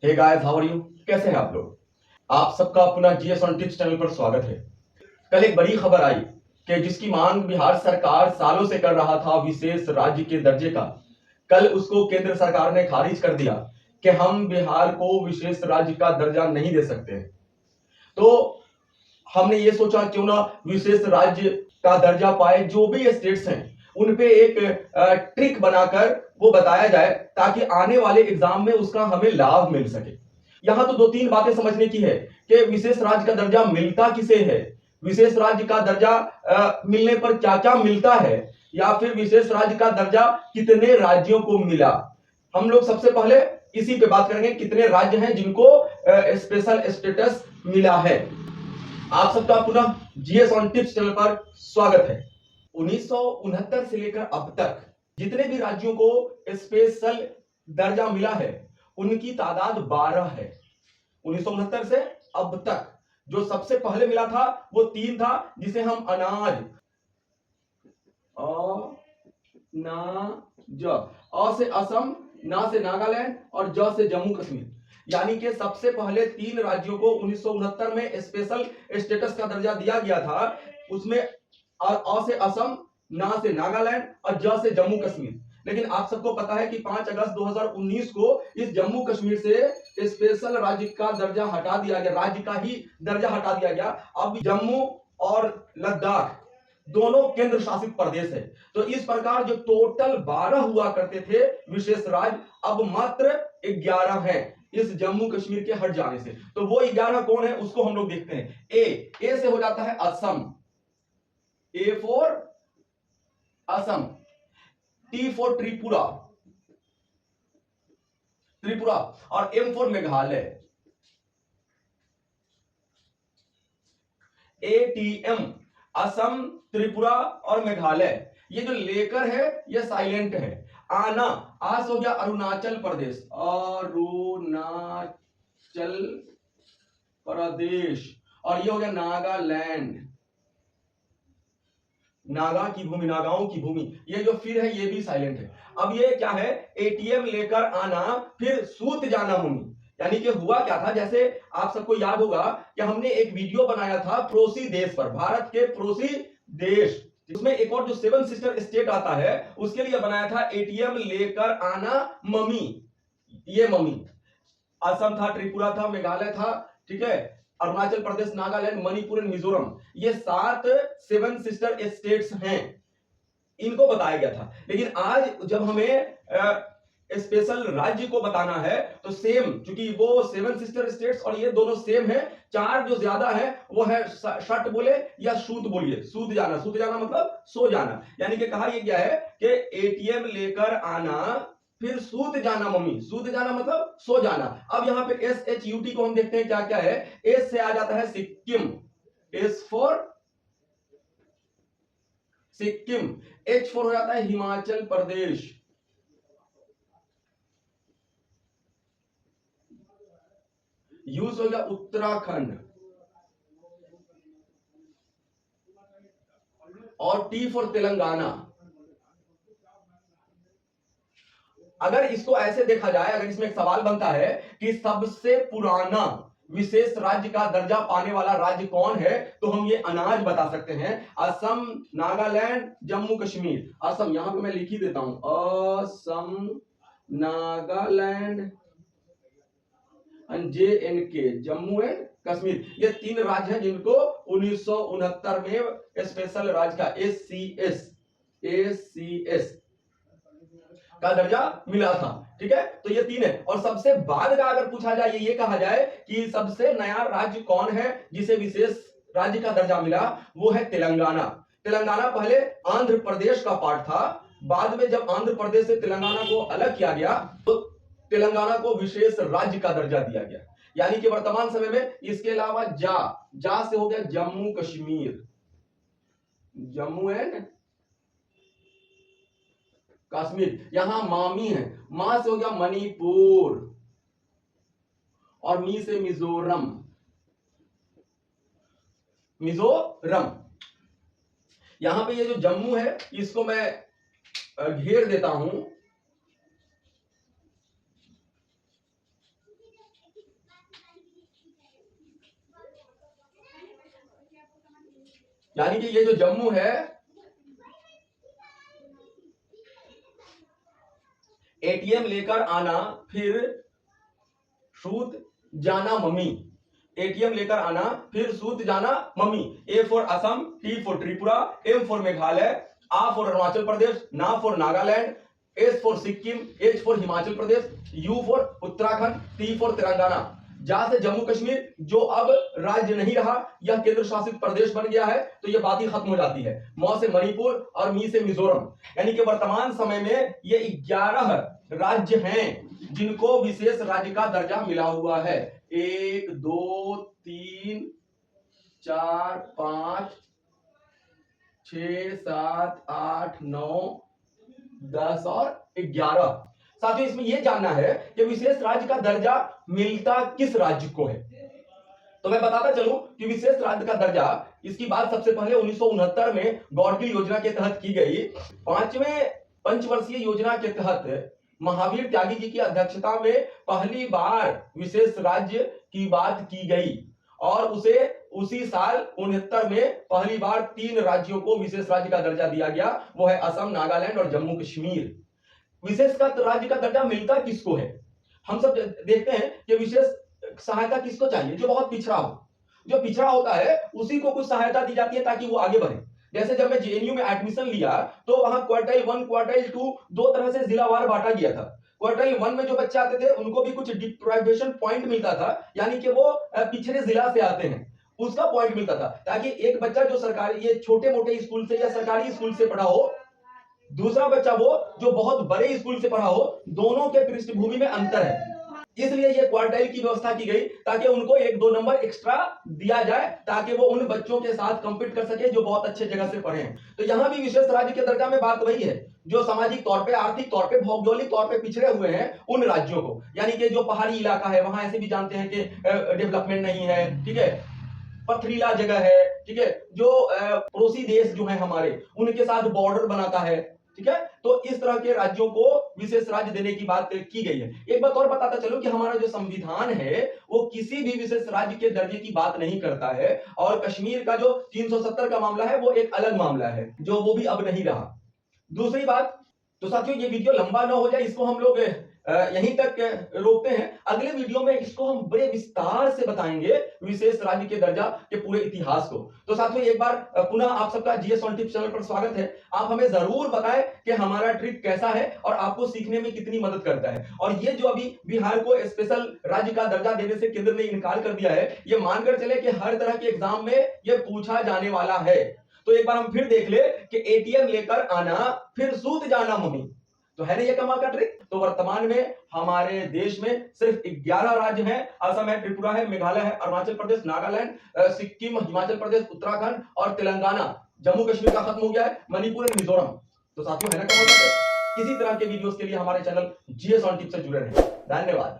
Hey guys, how are you? कैसे हैं आप लोग? आप सबका पुनः जीएस ऑन टिप्स चैनल पर स्वागत है। कल एक बड़ी खबर आई कि जिसकी मांग बिहार सरकार सालों से कर रहा था, विशेष राज्य के दर्जे का, कल उसको केंद्र सरकार ने खारिज कर दिया कि हम बिहार को विशेष राज्य का दर्जा नहीं दे सकते। तो हमने ये सोचा क्यों ना विशेष राज्य का दर्जा पाए जो भी स्टेट्स हैं उन पे एक ट्रिक बनाकर वो बताया जाए ताकि आने वाले एग्जाम में उसका हमें लाभ मिल सके। यहां तो दो तीन बातें समझने की है कि विशेष राज्य का दर्जा मिलता किसे है, विशेष राज्य का दर्जा मिलने पर क्या क्या मिलता है, या फिर विशेष राज्य का दर्जा कितने राज्यों को मिला। हम लोग सबसे पहले इसी पे बात करेंगे, कितने राज्य हैं जिनको स्पेशल स्टेटस मिला है। आप सबका पुनः जीएस ऑन टिप्स चैनल पर स्वागत है। 1969 से लेकर अब तक जितने भी राज्यों को स्पेशल दर्जा मिला है उनकी तादाद 12 है। 1969 से अब तक जो सबसे पहले मिला था वो 3 था, जिसे हम अनाज अ से असम, ना से नागालैंड और ज से जम्मू कश्मीर, यानी कि सबसे पहले 3 राज्यों को 1969 में स्पेशल स्टेटस का दर्जा दिया गया था। उसमें अ से असम, ना से नागालैंड और ज से जम्मू कश्मीर। लेकिन आप सबको पता है कि 5 अगस्त 2019 को इस जम्मू कश्मीर से स्पेशल राज्य का दर्जा हटा दिया गया, राज्य का ही दर्जा हटा दिया गया। अब जम्मू और लद्दाख दोनों केंद्र शासित प्रदेश है। तो इस प्रकार जो टोटल 12 हुआ करते थे विशेष राज्य, अब मात्र 11 हैं इस जम्मू कश्मीर के हट जाने से। तो वो 11 कौन है उसको हम लोग देखते हैं। ए से हो जाता है Assam, A for Assam, T for Tripura, Tripura, और M for Meghalaya, ATM, Assam, Tripura और मेघालय। ये जो लेकर है ये साइलेंट है। आना, आस हो गया अरुणाचल प्रदेश, अरुणाचल प्रदेश, और ये हो गया नागालैंड, नागा की भूमि, नागाओं की भूमि। ये जो फिर है ये भी साइलेंट है। अब ये क्या है, एटीएम लेकर आना फिर सूत जाना मुनि। यानी कि हुआ क्या था, जैसे आप सबको याद होगा कि हमने एक वीडियो बनाया था पड़ोसी देश पर, भारत के पड़ोसी देश, उसमें एक और जो 7 सिस्टर स्टेट आता है उसके लिए बनाया था एटीएम लेकर आना मम्मी। ये मम्मी असम था, त्रिपुरा था, मेघालय था, ठीक है, अरुणाचल प्रदेश, नागालैंड, मणिपुर एंड मिजोरम, ये 7 सिस्टर स्टेट्स हैं, इनको बताया गया था। लेकिन आज जब हमें स्पेशल राज्य को बताना है तो सेम, क्योंकि वो 7 सिस्टर स्टेट्स और ये दोनों सेम है, 4 जो ज्यादा है वो है शट बोले या सूत बोलिए, सूत जाना, सूत जाना मतलब सो जाना। यानी कि कहा ये क्या है कि एटीएम लेकर आना फिर सूत जाना मम्मी, सूत जाना मतलब सो जाना। अब यहां पे SHUT को हम देखते हैं क्या क्या है। एस से आ जाता है Sikkim, S for Sikkim, H for हो जाता है हिमाचल प्रदेश, यूज हो गया उत्तराखंड, और T फॉर तेलंगाना। अगर इसको ऐसे देखा जाए, अगर इसमें एक सवाल बनता है कि सबसे पुराना विशेष राज्य का दर्जा पाने वाला राज्य कौन है, तो हम ये अनाज बता सकते हैं, असम, नागालैंड, जम्मू कश्मीर। असम यहां पे मैं लिख ही देता हूं, असम, नागालैंड, JNK, जम्मू एंड कश्मीर। ये 3 राज्य हैं जिनको 1969 में स्पेशल राज्य का ACS का दर्जा मिला था। ठीक है, तो ये 3 है। और सबसे बाद का अगर पूछा जाए, ये कहा जाए कि सबसे नया राज्य कौन है जिसे विशेष राज्य का दर्जा मिला, वो है तेलंगाना। तेलंगाना पहले आंध्र प्रदेश का पार्ट था, बाद में जब आंध्र प्रदेश से तेलंगाना को अलग किया गया तो तेलंगाना को विशेष राज्य का दर्जा दिया गया। यानी कि वर्तमान समय में इसके अलावा जा से हो गया जम्मू कश्मीर, जम्मू एंड कश्मीर। यहां मामी है, मां से हो गया मणिपुर, और मी से मिजोरम, मिजोरम। यहां पे ये जो जम्मू है इसको मैं घेर देता हूं, यानी कि ये जो जम्मू है, एटीएम लेकर आना फिर सूत जाना मम्मी, एटीएम लेकर आना फिर सूत जाना mummy. A for Assam, T for Tripura, M for Meghalaya, A for Arunachal Pradesh, ना for Nagaland, S for Sikkim, H for Himachal Pradesh, U for Uttarakhand, T for Telangana. जहां से जम्मू कश्मीर जो अब राज्य नहीं रहा, यह केंद्र शासित प्रदेश बन गया है, तो यह बात ही खत्म हो जाती है। मौ से मणिपुर और मी से मिजोरम, यानी कि वर्तमान समय में ये 11 राज्य हैं जिनको विशेष राज्य का दर्जा मिला हुआ है। 1 2 3 4 5 6 7 8 9 10 और 11। साथियों, इसमें यह जानना है कि विशेष राज्य का दर्जा मिलता किस राज्य को है। तो मैं बताता चलूं कि विशेष राज्य का दर्जा, इसकी बात सबसे पहले 1969 में गौडगिल योजना के तहत की गई। 5वें पंचवर्षीय योजना के तहत महावीर त्यागी जी की अध्यक्षता में पहली बार विशेष राज्य की बात की गई और उसे उसी साल 69 में पहली बार 3 राज्यों को विशेष राज्य का दर्जा दिया गया, वो है असम, नागालैंड और जम्मू कश्मीर। विशेष राज्य का दर्जा मिलता किसको है? हम सब देखते हैं कि विशेष सहायता किसको चाहिए? जो बहुत पिछड़ा हो। जो पिछड़ा होता है उसी को कुछ सहायता दी जाती है ताकि वो आगे बढ़े। जैसे जब मैं जेएनयू में एडमिशन लिया तो वहां क्वार्टाइल 1 क्वार्टाइल 2 दो तरह से जिलावार बांटा गया था। क्वार्टाइल 1 में जो बच्चे आते थे उनको भी कुछ डिप्राइवेशन पॉइंट मिलता था, यानी कि वो पिछड़े जिला से आते हैं, उसका पॉइंट मिलता था, ताकि एक बच्चा जो सरकारी ये छोटे मोटे स्कूल से या सरकारी स्कूल से पढ़ा हो, दूसरा बच्चा वो जो बहुत बड़े स्कूल से पढ़ा हो, दोनों के पृष्ठभूमि में अंतर है। इसलिए ये क्वार्टाइल की व्यवस्था की गई ताकि उनको 1-2 नंबर एक्स्ट्रा दिया जाए ताकि वो उन बच्चों के साथ कंपीट कर सके जो बहुत अच्छे जगह से पढ़े हैं। तो यहां भी विशेष राज्य के दर्जा में बात वही है, जो सामाजिक तौर पे, आर्थिक तौर पे, भौगोलिक तौर पे पिछड़े हुए हैं उन राज्यों को, यानी कि जो पहाड़ी इलाका है वहां ऐसे भी जानते हैं कि डेवलपमेंट नहीं है, ठीक है, पथरीला जगह है, ठीक है, जो पड़ोसी देश जो है हमारे उनके साथ बॉर्डर बनाता है, ठीक है, तो इस तरह के राज्यों को विशेष राज्य देने की बात की गई है। एक बात और बताता चलो कि हमारा जो संविधान है वो किसी भी विशेष राज्य के दर्जे की बात नहीं करता है, और कश्मीर का जो 370 का मामला है वो एक अलग मामला है, जो वो भी अब नहीं रहा। दूसरी बात, तो साथियों ये वीडियो लंबा ना हो जाए, इसको हम लोग यहीं तक रोकते हैं। अगले वीडियो में इसको हम बड़े विस्तार से बताएंगे विशेष राज्य के दर्जा के पूरे इतिहास को। तो साथियों एक बार पुनः आप सबका जीएस ऑन टिप्स चैनल पर स्वागत है। आप हमें जरूर बताएं कि हमारा ट्रिक कैसा है और आपको सीखने में कितनी मदद करता है। और ये जो अभी बिहार को स्पेशल राज्य का दर्जा देने से केंद्र ने इनकार कर दिया है, ये मानकर चले कि हर तरह के एग्जाम में ये पूछा जाने वाला है। तो एक बार हम फिर देख ले कि एटीएम लेकर आना फिर सूत जाना मम्मी, तो है ना ये कमाल का ट्रिक। तो वर्तमान में हमारे देश में सिर्फ 11 राज्य हैं। असम है, त्रिपुरा है, मेघालय है, अरुणाचल प्रदेश, नागालैंड, सिक्किम, हिमाचल प्रदेश, उत्तराखंड और तेलंगाना। जम्मू कश्मीर का खत्म हो गया है, मणिपुर और मिजोरम। तो साथियों है ना कमाल का ट्रिक। इसी तरह के वीडियोस के लिए हमारे चैनल जीएस ऑन टिप्स से जुड़े रहें। धन्यवाद।